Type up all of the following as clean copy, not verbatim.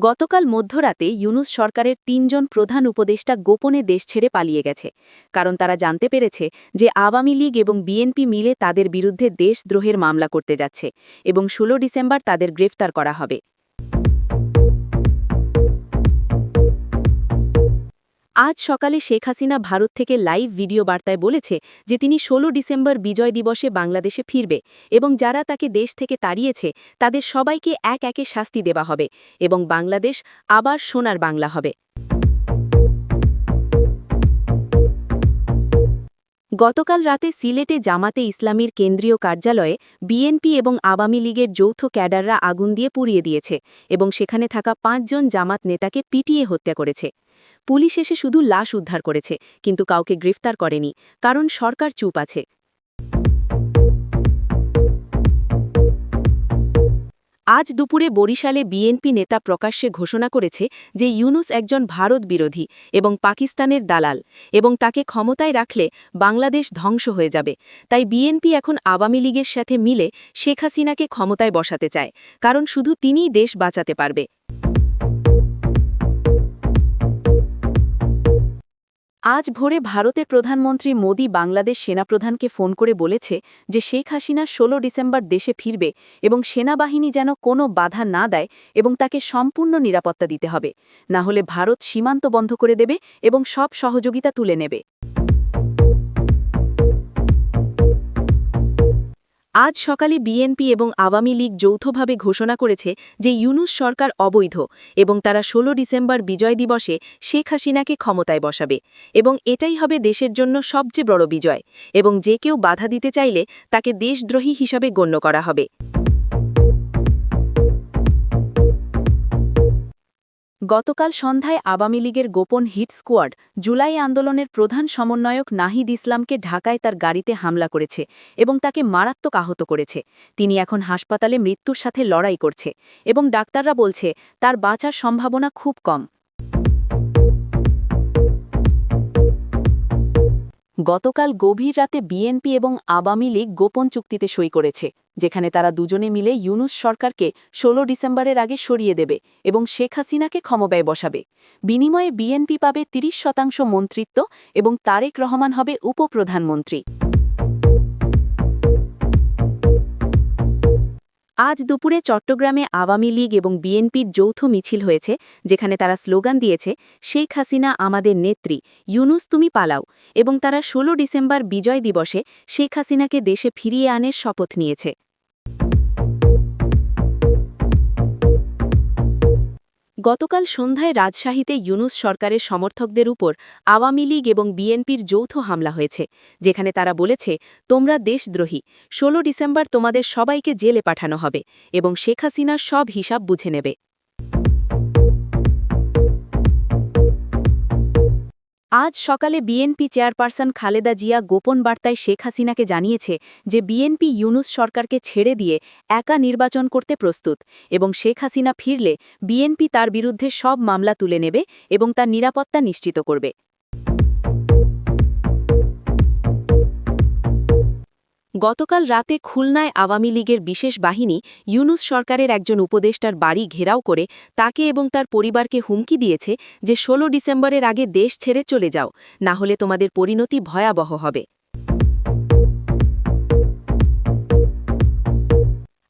গতকাল মধ্যরাতে ইউনূস সরকারের ৩ জন প্রধান উপদেষ্টা গোপনে দেশ ছেড়ে পালিয়ে গেছে, কারণ তারা জানতে পেরেছে যে আওয়ামী লীগ এবং বিএনপি মিলে তাদের বিরুদ্ধে দেশদ্রোহের মামলা করতে যাচ্ছে এবং ১৬ ডিসেম্বর তাদের গ্রেফতার করা হবে। আজ সকালে শেখ হাসিনা ভারত থেকে লাইভ ভিডিও বার্তায় বলেছে যে তিনি ১৬ ডিসেম্বর বিজয় দিবসে বাংলাদেশে ফিরবে এবং যারা তাকে দেশ থেকে তাড়িয়েছে তাদের সবাইকে এক একে শাস্তি দেওয়া হবে এবং বাংলাদেশ আবার সোনার বাংলা হবে। গতকাল রাতে সিলেটে জামাতে ইসলামীর কেন্দ্রীয় কার্যালয়ে বিএনপি এবং আওয়ামী লীগের যৌথ ক্যাডাররা আগুন দিয়ে পুড়িয়ে দিয়েছে এবং সেখানে থাকা ৫ জন জামাত নেতাকে পিটিয়ে হত্যা করেছে। পুলিশ এসে শুধু লাশ উদ্ধার করেছে, কিন্তু কাউকে গ্রেফতার করেনি, কারণ সরকার চুপ আছে। আজ দুপুরে বরিশালে বিএনপি নেতা প্রকাশ্যে ঘোষণা করেছে যে ইউনূস একজন ভারত বিরোধী এবং পাকিস্তানের দালাল এবং তাকে ক্ষমতায় রাখলে বাংলাদেশ ধ্বংস হয়ে যাবে। তাই বিএনপি এখন আওয়ামী লীগের সাথে মিলে শেখ হাসিনাকে ক্ষমতায় বসাতে চায়, কারণ শুধু তিনিই দেশ বাঁচাতে পারবে। আজ ভোরে ভারতের প্রধানমন্ত্রী মোদি বাংলাদেশ সেনাপ্রধানকে ফোন করে বলেছে যে শেখ হাসিনা ১৬ ডিসেম্বর দেশে ফিরবে এবং সেনাবাহিনী যেন কোনো বাধা না দেয় এবং তাকে সম্পূর্ণ নিরাপত্তা দিতে হবে, না হলে ভারত সীমান্ত বন্ধ করে দেবে এবং সব সহযোগিতা তুলে নেবে। আজ সকালে বিএনপি এবং আওয়ামী লীগ যৌথভাবে ঘোষণা করেছে যে ইউনূস সরকার অবৈধ এবং তারা ১৬ ডিসেম্বর বিজয় দিবসে শেখ হাসিনাকে ক্ষমতায় বসাবে এবং এটাই হবে দেশের জন্য সবচেয়ে বড় বিজয় এবং যে কেউ বাধা দিতে চাইলে তাকে দেশদ্রোহী হিসাবে গণ্য করা হবে। গতকাল সন্ধ্যায় আওয়ামী লীগের গোপন হিট স্কোয়াড জুলাই আন্দোলনের প্রধান সমন্বয়ক নাহিদ ইসলামকে ঢাকায় তার গাড়িতে হামলা করেছে এবং তাকে মারাত্মক আহত করেছে। তিনি এখন হাসপাতালে মৃত্যুর সাথে লড়াই করছে এবং ডাক্তাররা বলছে তার বাঁচার সম্ভাবনা খুব কম। গতকাল গভীর রাতে বিএনপি এবং আওয়ামী লীগ গোপন চুক্তিতে সই করেছে, যেখানে তারা দুজনে মিলে ইউনূস সরকারকে ১৬ ডিসেম্বরের আগে সরিয়ে দেবে এবং শেখ হাসিনাকে ক্ষমতায় বসাবে। বিনিময়ে বিএনপি পাবে ৩০% মন্ত্রিত্ব এবং তারেক রহমান হবে উপপ্রধানমন্ত্রী। আজ দুপুরে চট্টগ্রামে আওয়ামী লীগ এবং বিএনপির যৌথ মিছিল হয়েছে, যেখানে তারা স্লোগান দিয়েছে, শেখ হাসিনা আমাদের নেত্রী, ইউনূস তুমি পালাও, এবং তারা ১৬ ডিসেম্বর বিজয় দিবসে শেখ হাসিনাকে দেশে ফিরিয়ে আনার শপথ নিয়েছে। গতকাল সন্ধ্যায় রাজশাহীতে ইউনূস সরকারের সমর্থকদের উপর আওয়ামী লীগ এবং বিএনপির যৌথ হামলা হয়েছে, যেখানে তারা বলেছে, তোমরা দেশদ্রোহী, ১৬ ডিসেম্বর তোমাদের সবাইকে জেলে পাঠানো হবে এবং শেখ হাসিনার সব হিসাব বুঝে নেবে। আজ সকালে বিএনপি চেয়ারপারসন খালেদা জিয়া গোপন বার্তায় শেখ হাসিনাকে জানিয়েছে যে বিএনপি ইউনূস সরকারকে ছেড়ে দিয়ে একা নির্বাচন করতে প্রস্তুত এবং শেখ হাসিনা ফিরলে বিএনপি তার বিরুদ্ধে সব মামলা তুলে নেবে এবং তার নিরাপত্তা নিশ্চিত করবে। গতকাল রাতে খুলনায় আওয়ামী লীগের বিশেষ বাহিনী ইউনূস সরকারের একজন উপদেষ্টার বাড়ি ঘেরাও করে তাকে এবং তার পরিবারকে হুমকি দিয়েছে যে ১৬ ডিসেম্বরের আগে দেশ ছেড়ে চলে যাও, না হলে তোমাদের পরিণতি ভয়াবহ হবে।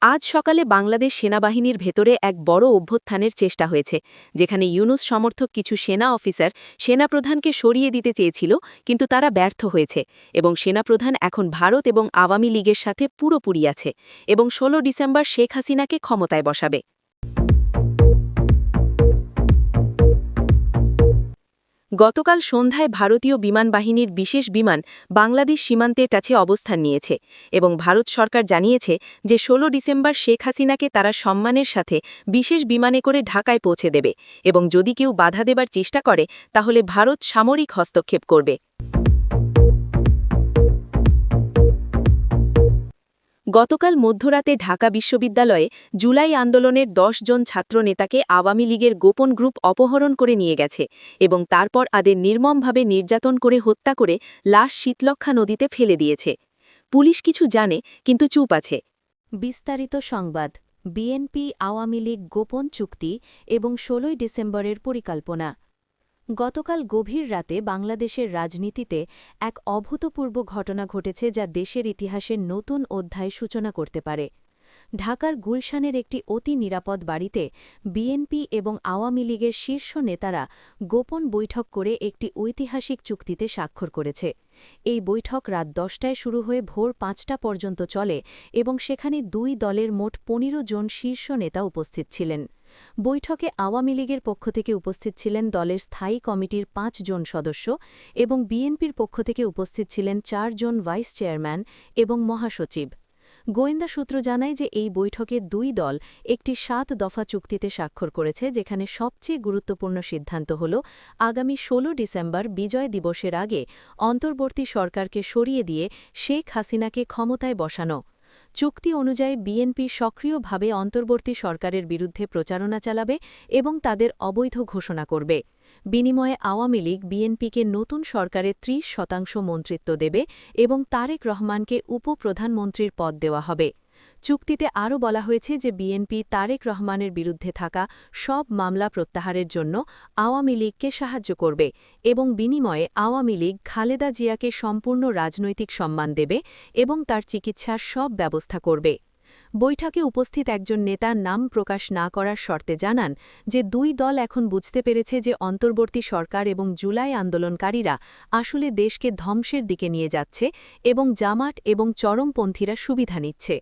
আজ সকালে বাংলাদেশ সেনাবাহিনীর ভেতরে এক বড় অভ্যুত্থানের চেষ্টা হয়েছে, যেখানে ইউনূস সমর্থক কিছু সেনা অফিসার সেনাপ্রধানকে সরিয়ে দিতে চেয়েছিল, কিন্তু তারা ব্যর্থ হয়েছে এবং সেনাপ্রধান এখন ভারত এবং আওয়ামী লীগের সাথে পুরোপুরি আছে এবং ১৬ ডিসেম্বর শেখ হাসিনাকে ক্ষমতায় বসাবে। গতকাল সন্ধ্যায় ভারতীয় বিমান বাহিনীর বিশেষ বিমান বাংলাদেশ সীমান্তের কাছে অবস্থান নিয়েছে এবং ভারত সরকার জানিয়েছে যে ১৬ ডিসেম্বর শেখ হাসিনাকে তারা সম্মানের সাথে বিশেষ বিমানে করে ঢাকায় পৌঁছে দেবে এবং যদি কেউ বাধা দেবার চেষ্টা করে তাহলে ভারত সামরিক হস্তক্ষেপ করবে। গতকাল মধ্যরাতে ঢাকা বিশ্ববিদ্যালয়ে জুলাই আন্দোলনের ১০ জন ছাত্র নেতাকে আওয়ামী লীগের গোপন গ্রুপ অপহরণ করে নিয়ে গেছে এবং তারপর তাদের নির্মমভাবে নির্যাতন করে হত্যা করে লাশ শীতলক্ষ্যা নদীতে ফেলে দিয়েছে। পুলিশ কিছু জানে, কিন্তু চুপ আছে। বিস্তারিত সংবাদ। বিএনপি আওয়ামী লীগ গোপন চুক্তি এবং ১৬ ডিসেম্বরের পরিকল্পনা। গতকাল গভীর রাতে বাংলাদেশের রাজনীতিতে এক অভূতপূর্ব ঘটনা ঘটেছে যা দেশের ইতিহাসের নতুন অধ্যায় সূচনা করতে পারে। ঢাকার গুলশানের একটি অতি নিরাপদ বাড়িতে বিএনপি এবং আওয়ামী লীগের শীর্ষ নেতারা গোপন বৈঠক করে একটি ঐতিহাসিক চুক্তিতে স্বাক্ষর করেছে। এই বৈঠক রাত ১০টায় শুরু হয়ে ভোর ৫টা পর্যন্ত চলে এবং সেখানে দুই দলের মোট ১৫ জন শীর্ষ নেতা উপস্থিত ছিলেন। বৈঠকে আওয়ামী লীগের পক্ষ থেকে উপস্থিত ছিলেন দলের স্থায়ী কমিটির ৫ জন সদস্য এবং বিএনপির পক্ষ থেকে উপস্থিত ছিলেন ৪ জন ভাইস চেয়ারম্যান এবং মহাসচিব। গোয়েন্দা সূত্র জানায় যে এই বৈঠকে দুই দল একটি ৭ দফা চুক্তিতে স্বাক্ষর করেছে, যেখানে সবচেয়ে গুরুত্বপূর্ণ সিদ্ধান্ত হল আগামী ১৬ ডিসেম্বর বিজয় দিবসের আগে অন্তর্বর্তী সরকারকে সরিয়ে দিয়ে শেখ হাসিনাকে ক্ষমতায় বসানো। চুক্তি অনুযায়ী বিএনপি সক্রিয়ভাবে অন্তর্বর্তী সরকারের বিরুদ্ধে প্রচারণা চালাবে এবং তাদের অবৈধ ঘোষণা করবে। বিনিময়ে আওয়ামী লীগ বিএনপিকে নতুন সরকারের ৩০% মন্ত্রিত্ব দেবে এবং তারেক রহমানকে উপপ্রধানমন্ত্রীর পদ দেওয়া হবে। চুক্তিতে আরও বলা হয়েছে যে বিএনপি তারেক রহমানের বিরুদ্ধে থাকা সব মামলা প্রত্যাহারের জন্য আওয়ামী লীগকে সাহায্য করবে এবং বিনিময়ে আওয়ামী লীগ খালেদা জিয়াকে সম্পূর্ণ রাজনৈতিক সম্মান দেবে এবং তার চিকিৎসার সব ব্যবস্থা করবে। বৈঠকে উপস্থিত একজন নেতা নাম প্রকাশ না করার শর্তে জানান যে দুই দল এখন বুঝতে পেরেছে যে অন্তর্বর্তী সরকার এবং জুলাই আন্দোলনকারীরা আসলে দেশকে ধ্বংসের দিকে নিয়ে যাচ্ছে এবং জামাত এবং চরমপন্থীরা সুবিধা নিচ্ছে।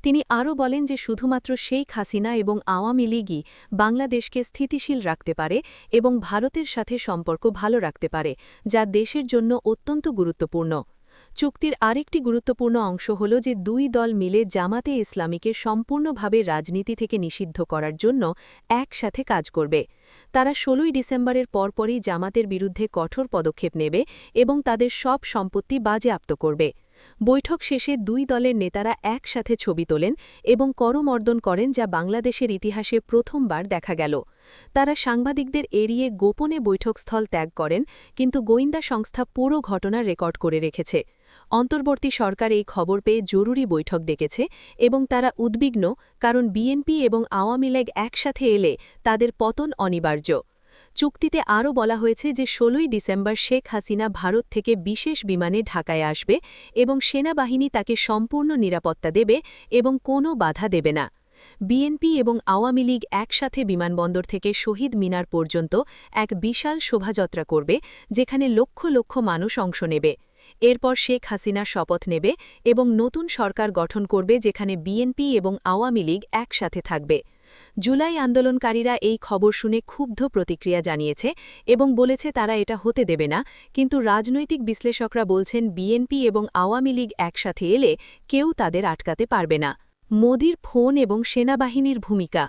তিনি আরও বলেন যে শুধুমাত্র শেখ হাসিনা এবং আওয়ামী লীগই বাংলাদেশকে স্থিতিশীল রাখতে পারে এবং ভারতের সাথে সম্পর্ক ভালো রাখতে পারে, যা দেশের জন্য অত্যন্ত গুরুত্বপূর্ণ। চুক্তির আরেকটি গুরুত্বপূর্ণ অংশ হল যে দুই দল মিলে জামাতে ইসলামীকে সম্পূর্ণভাবে রাজনীতি থেকে নিষিদ্ধ করার জন্য একসাথে কাজ করবে। তারা ১৬ ডিসেম্বরের পরপরই জামাতের বিরুদ্ধে কঠোর পদক্ষেপ নেবে এবং তাদের সব সম্পত্তি বাজেয়াপ্ত করবে। বৈঠক শেষে দুই দলের নেতারা একসাথে ছবি তোলেন এবং করমর্দন করেন, যা বাংলাদেশের ইতিহাসে প্রথমবার দেখা গেল। তারা সাংবাদিকদের এড়িয়ে গোপনে বৈঠকস্থল ত্যাগ করেন, কিন্তু গোয়েন্দা সংস্থা পুরো ঘটনা রেকর্ড করে রেখেছে। অন্তর্বর্তী সরকার এই খবর পেয়ে জরুরি বৈঠক ডেকেছে এবং তারা উদ্বিগ্ন, কারণ বিএনপি এবং আওয়ামী লীগ একসাথে এলে তাদের পতন অনিবার্য। চুক্তিতে আরও বলা হয়েছে যে ১৬ ডিসেম্বর শেখ হাসিনা ভারত থেকে বিশেষ বিমানে ঢাকায় আসবে এবং সেনাবাহিনী তাকে সম্পূর্ণ নিরাপত্তা দেবে এবং কোনো বাধা দেবে না। বিএনপি এবং আওয়ামী লীগ একসাথে বিমানবন্দর থেকে শহীদ মিনার পর্যন্ত এক বিশাল শোভাযাত্রা করবে, যেখানে লক্ষ লক্ষ মানুষ অংশ নেবে। এরপর শেখ হাসিনা শপথ নেবে এবং নতুন সরকার গঠন করবে, যেখানে বিএনপি এবং আওয়ামী লীগ একসাথে থাকবে। জুলাই আন্দোলনকারীরা এই খবর শুনে ক্ষুব্ধ প্রতিক্রিয়া জানিয়েছে এবং বলেছে তারা এটা হতে দেবে না, কিন্তু রাজনৈতিক বিশ্লেষকরা বলছেন বিএনপি এবং আওয়ামী লীগ একসাথে এলে কেউ তাদের আটকাতে পারবে না। মোদির ফোন এবং সেনাবাহিনীর ভূমিকা।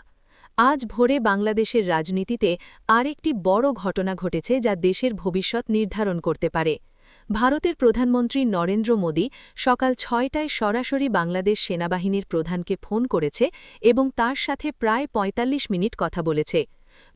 আজ ভোরে বাংলাদেশের রাজনীতিতে আরেকটি বড় ঘটনা ঘটেছে যা দেশের ভবিষ্যৎ নির্ধারণ করতে পারে। ভারতের প্রধানমন্ত্রী নরেন্দ্র মোদী সকাল ৬টায় সরাসরি বাংলাদেশ সেনাবাহিনীর প্রধানকে ফোন করেছে এবং তার সাথে প্রায় ৪৫ মিনিট কথা বলেছে।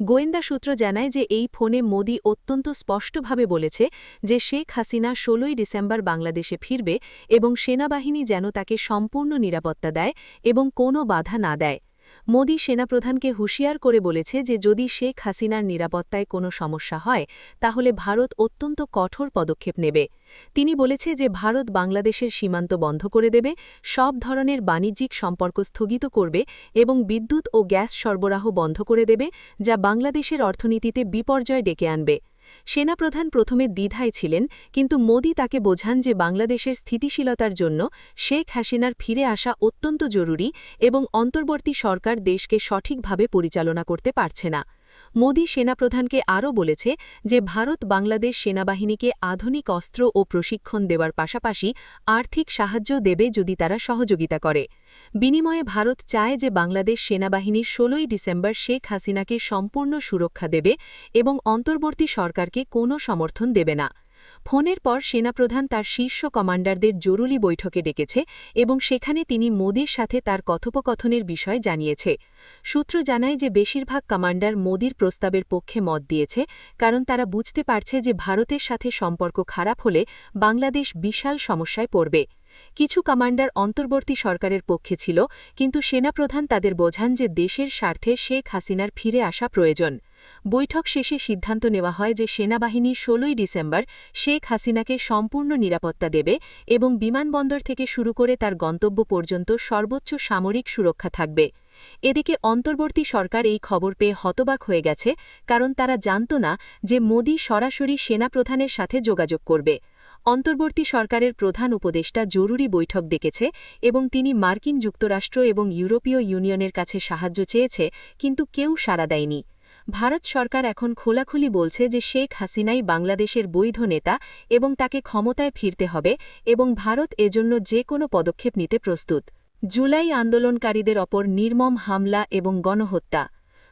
গোয়েন্দা সূত্র জানায় যে এই ফোনে মোদী অত্যন্ত স্পষ্টভাবে বলেছে যে শেখ হাসিনা ১৬ ডিসেম্বর বাংলাদেশে ফিরবে এবং সেনাবাহিনী যেন তাকে সম্পূর্ণ নিরাপত্তা দেয় এবং কোনো বাধা না দেয়। মোদী সেনাপ্রধানকে হুঁশিয়ার করে বলেছে যে যদি শেখ হাসিনার নিরাপত্তায় কোনো সমস্যা হয় তাহলে ভারত অত্যন্ত কঠোর পদক্ষেপ নেবে। তিনি বলেছে যে ভারত বাংলাদেশের সীমান্ত বন্ধ করে দেবে, সব ধরনের বাণিজ্যিক সম্পর্ক স্থগিত করবে এবং বিদ্যুৎ ও গ্যাস সরবরাহ বন্ধ করে দেবে, যা বাংলাদেশের অর্থনীতিতে বিপর্যয় ডেকে আনবে। সেনাপ্রধান প্রথমে দ্বিধায় ছিলেন, কিন্তু মোদী তাকে বোঝান যে বাংলাদেশের স্থিতিশীলতার জন্য শেখ হাসিনার ফিরে আসা অত্যন্ত জরুরি এবং অন্তর্বর্তী সরকার দেশকে সঠিকভাবে পরিচালনা করতে পারছে না। মোদী সেনাপ্রধানকে আরও বলেছে যে ভারত বাংলাদেশ সেনাবাহিনীকে আধুনিক অস্ত্র ও প্রশিক্ষণ দেওয়ার পাশাপাশি আর্থিক সাহায্য দেবে যদি তারা সহযোগিতা করে। বিনিময়ে ভারত চায় যে বাংলাদেশ সেনাবাহিনীর ১৬ ডিসেম্বর শেখ হাসিনাকে সম্পূর্ণ সুরক্ষা দেবে এবং অন্তর্বর্তী সরকারকে কোনো সমর্থন দেবে না। ফোনের পর সেনাপ্রধান তার শীর্ষ কমান্ডারদের জরুরি বৈঠকে ডেকেছে এবং সেখানে তিনি মোদির সাথে তার কথোপকথনের বিষয় জানিয়েছে। সূত্র জানায় যে বেশিরভাগ কমান্ডার মোদির প্রস্তাবের পক্ষে মত দিয়েছে, কারণ তারা বুঝতে পারছে যে ভারতের সাথে সম্পর্ক খারাপ হলে বাংলাদেশ বিশাল সমস্যায় পড়বে। কিছু কমান্ডার অন্তর্বর্তী সরকারের পক্ষে ছিল, কিন্তু সেনাপ্রধান তাদের বোঝান যে দেশের স্বার্থে শেখ হাসিনার ফিরে আসা প্রয়োজন। বৈঠক শেষে সিদ্ধান্ত নেওয়া হয় যে সেনাবাহিনী ১৬ই ডিসেম্বর শেখ হাসিনাকে সম্পূর্ণ নিরাপত্তা দেবে এবং বিমানবন্দর থেকে শুরু করে তার গন্তব্য পর্যন্ত সর্বোচ্চ সামরিক সুরক্ষা থাকবে। এদিকে অন্তর্বর্তী সরকার এই খবর পেয়ে হতবাক হয়ে গেছে, কারণ তারা জানত না যে মোদি সরাসরি সেনাপ্রধানের সাথে যোগাযোগ করবে। অন্তর্বর্তী সরকারের প্রধান উপদেষ্টা জরুরি বৈঠক ডেকেছে এবং তিনি মার্কিন যুক্তরাষ্ট্র এবং ইউরোপীয় ইউনিয়নের কাছে সাহায্য চেয়েছে, কিন্তু কেউ সাড়া দেয়নি। ভারত সরকার এখন খোলাখুলি বলছে যে শেখ হাসিনাই বাংলাদেশের বৈধ নেতা এবং তাকে ক্ষমতায় ফিরতে হবে এবং ভারত এজন্য যে কোনো পদক্ষেপ নিতে প্রস্তুত। জুলাই আন্দোলনকারীদের ওপর নির্মম হামলা এবং গণহত্যা।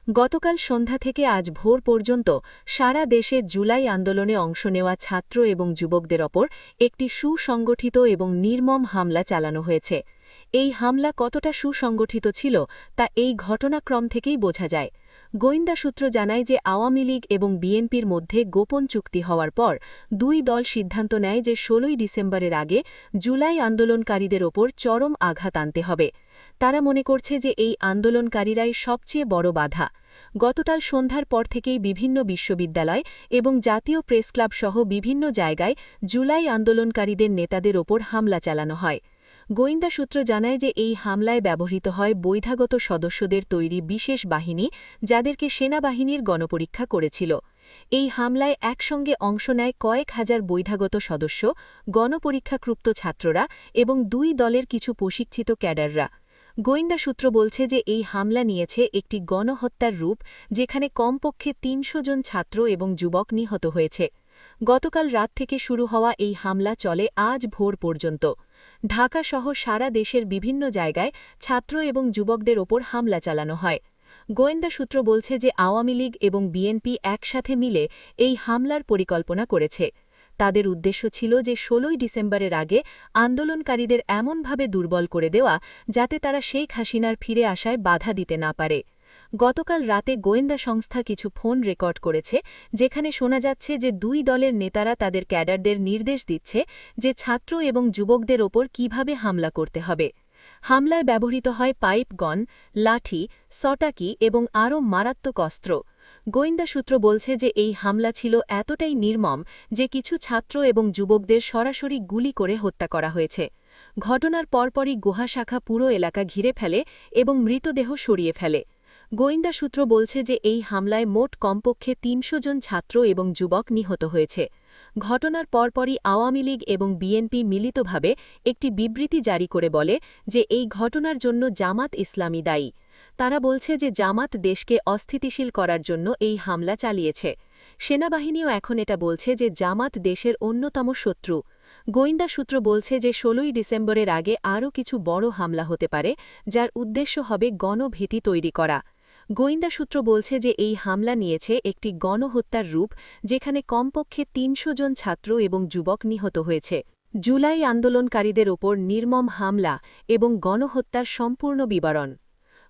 গতকাল সন্ধ্যা থেকে আজ ভোর পর্যন্ত সারা দেশে জুলাই আন্দোলনে অংশ নেওয়া ছাত্র এবং যুবকদের ওপর একটি সুসংগঠিত এবং নির্মম হামলা চালানো হয়েছে। এই হামলা কতটা সুসংগঠিত ছিল তা এই ঘটনাক্রম থেকেই বোঝা যায়। গোয়েন্দা সূত্র জানায় যে আওয়ামী লীগ এবং বিএনপির মধ্যে গোপন চুক্তি হওয়ার পর দুই দল সিদ্ধান্ত নেয় যে ১৬ই ডিসেম্বরের আগে জুলাই আন্দোলনকারীদের ওপর চরম আঘাত আনতে হবে। তারা মনে করছে যে এই আন্দোলনকারীরাই সবচেয়ে বড় বাধা। গতকাল সন্ধ্যার পর থেকেই বিভিন্ন বিশ্ববিদ্যালয় এবং জাতীয় প্রেসক্লাব সহ বিভিন্ন জায়গায় জুলাই আন্দোলনকারীদের নেতাদের ওপর হামলা চালানো হয়। গোয়েন্দা সূত্র জানায় যে এই হামলায় ব্যবহৃত হয় বৈধাগত সদস্যদের তৈরি বিশেষ বাহিনী, যাদেরকে সেনাবাহিনীর গণপরীক্ষা করেছিল। এই হামলায় একসঙ্গে অংশ নেয় কয়েক হাজার বৈধাগত সদস্য, গণপরীক্ষাকৃত ছাত্ররা এবং দুই দলের কিছু প্রশিক্ষিত ক্যাডাররা। গোয়েন্দা সূত্র বলছে যে এই হামলা নিয়েছে একটি গণহত্যার রূপ, যেখানে কমপক্ষে ৩০০ জন ছাত্র এবং যুবক নিহত হয়েছে। গতকাল রাত থেকে শুরু হওয়া এই হামলা চলে আজ ভোর পর্যন্ত। ঢাকাসহ সারা দেশের বিভিন্ন জায়গায় ছাত্র এবং যুবকদের ওপর হামলা চালানো হয়। গোয়েন্দা সূত্র বলছে যে আওয়ামী লীগ এবং বিএনপি একসাথে মিলে এই হামলার পরিকল্পনা করেছে। তাদের উদ্দেশ্য ছিল যে ১৬ই ডিসেম্বরের আগে আন্দোলনকারীদের এমনভাবে দুর্বল করে দেওয়া যাতে তারা শেখ হাসিনার ফিরে আসায় বাধা দিতে না পারে। গতকাল রাতে গোয়েন্দা সংস্থা কিছু ফোন রেকর্ড করেছে, যেখানে শোনা যাচ্ছে যে দুই দলের নেতারা তাদের ক্যাডারদের নির্দেশ দিচ্ছে যে ছাত্র এবং যুবকদের ওপর কিভাবে হামলা করতে হবে। হামলায় ব্যবহৃত হয় পাইপ গন, লাঠি, সটাকি এবং আরও মারাত্মক অস্ত্র। গোয়েন্দা সূত্র বলছে যে এই হামলা ছিল এতটাই নির্মম যে কিছু ছাত্র এবং যুবকদের সরাসরি গুলি করে হত্যা করা হয়েছে। ঘটনার পরপরই গুহা শাখা পুরো এলাকা ঘিরে ফেলে এবং মৃতদেহ সরিয়ে ফেলে। গোয়েন্দা সূত্র বলছে যে এই হামলায় মোট কমপক্ষে ৩০০ জন ছাত্র এবং যুবক নিহত হয়েছে। ঘটনার পরপরই আওয়ামী লীগ এবং বিএনপি মিলিতভাবে একটি বিবৃতি জারি করে বলে যে এই ঘটনার জন্য জামাত ইসলামী দায়ী। তারা বলছে যে জামাত দেশকে অস্থিতিশীল করার জন্য এই হামলা চালিয়েছে। সেনাবাহিনীও এখন এটা বলছে যে জামাত দেশের অন্যতম শত্রু। গোয়েন্দা সূত্র বলছে যে ১৬ই ডিসেম্বরের আগে আরও কিছু বড় হামলা হতে পারে, যার উদ্দেশ্য হবে গণভীতি তৈরি করা। গোয়েন্দা সূত্র বলছে যে এই হামলা নিয়েছে একটি গণহত্যার রূপ, যেখানে কমপক্ষে ৩০০ জন ছাত্র এবং যুবক নিহত হয়েছে। জুলাই আন্দোলনকারীদের ওপর নির্মম হামলা এবং গণহত্যার সম্পূর্ণ বিবরণ।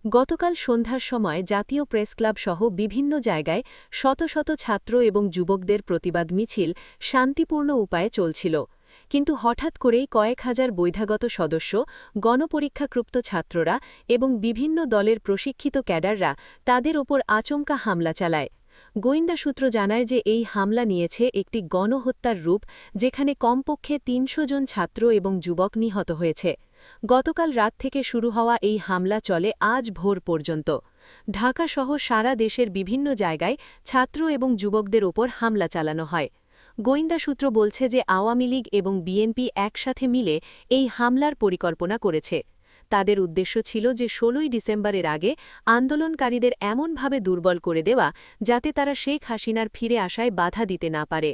গতকাল সন্ধ্যার সময় জাতীয় প্রেসক্লাব সহ বিভিন্ন জায়গায় শত শত ছাত্র এবং যুবকদের প্রতিবাদ মিছিল শান্তিপূর্ণ উপায়ে চলছিল, কিন্তু হঠাৎ করেই কয়েক হাজার বৈধাগত সদস্য, গণপরীক্ষাকৃত ছাত্ররা এবং বিভিন্ন দলের প্রশিক্ষিত ক্যাডাররা তাদের ওপর আচমকা হামলা চালায়। গোয়েন্দা সূত্র জানায় যে এই হামলা নিয়েছে একটি গণহত্যার রূপ, যেখানে কমপক্ষে ৩০০ জন ছাত্র এবং যুবক নিহত হয়েছে। গতকাল রাত থেকে শুরু হওয়া এই হামলা চলে আজ ভোর পর্যন্ত। ঢাকাসহ সারা দেশের বিভিন্ন জায়গায় ছাত্র এবং যুবকদের ওপর হামলা চালানো হয়। গোয়েন্দা সূত্র বলছে যে আওয়ামী লীগ এবং বিএনপি একসাথে মিলে এই হামলার পরিকল্পনা করেছে। তাদের উদ্দেশ্য ছিল যে ১৬ই ডিসেম্বরের আগে আন্দোলনকারীদের এমনভাবে দুর্বল করে দেওয়া যাতে তারা শেখ হাসিনার ফিরে আসায় বাধা দিতে না পারে।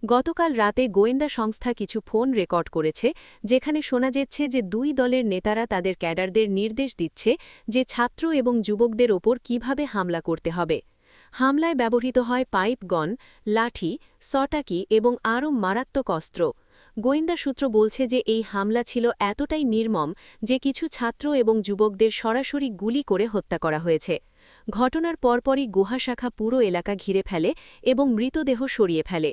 গতকাল রাতে গোয়েন্দা সংস্থা কিছু ফোন রেকর্ড করেছে, যেখানে শোনা যাচ্ছে যে দুই দলের নেতারা তাদের ক্যাডারদের নির্দেশ দিচ্ছে যে ছাত্র এবং যুবকদের ওপর কিভাবে হামলা করতে হবে। হামলায় ব্যবহৃত হয় পাইপ গন, লাঠি, সটাকি এবং আরও মারাত্মক অস্ত্র। গোয়েন্দা সূত্র বলছে যে এই হামলা ছিল এতটাই নির্মম যে কিছু ছাত্র এবং যুবকদের সরাসরি গুলি করে হত্যা করা হয়েছে। ঘটনার পরপরই গুহা শাখা পুরো এলাকা ঘিরে ফেলে এবং মৃতদেহ সরিয়ে ফেলে।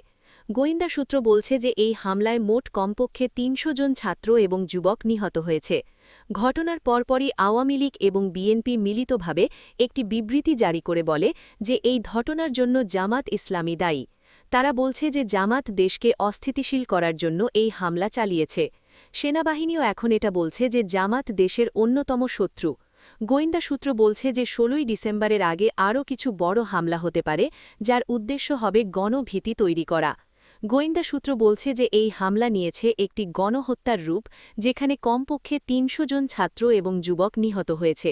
গোয়েন্দা সূত্র বলছে যে এই হামলায় মোট কমপক্ষে ৩০০ জন ছাত্র এবং যুবক নিহত হয়েছে। ঘটনার পরপরই আওয়ামী লীগ এবং বিএনপি মিলিতভাবে একটি বিবৃতি জারি করে বলে যে এই ঘটনার জন্য জামাত ইসলামী দায়ী। তারা বলছে যে জামাত দেশকে অস্থিতিশীল করার জন্য এই হামলা চালিয়েছে। সেনাবাহিনীও এখন এটা বলছে যে জামাত দেশের অন্যতম শত্রু। গোয়েন্দা সূত্র বলছে যে ১৬ই ডিসেম্বরের আগে আরও কিছু বড় হামলা হতে পারে, যার উদ্দেশ্য হবে গণভীতি তৈরি করা। গোয়েন্দা সূত্র বলছে যে এই হামলা নিয়েছে একটি গণহত্যার রূপ, যেখানে কমপক্ষে ৩০০ জন ছাত্র এবং যুবক নিহত হয়েছে।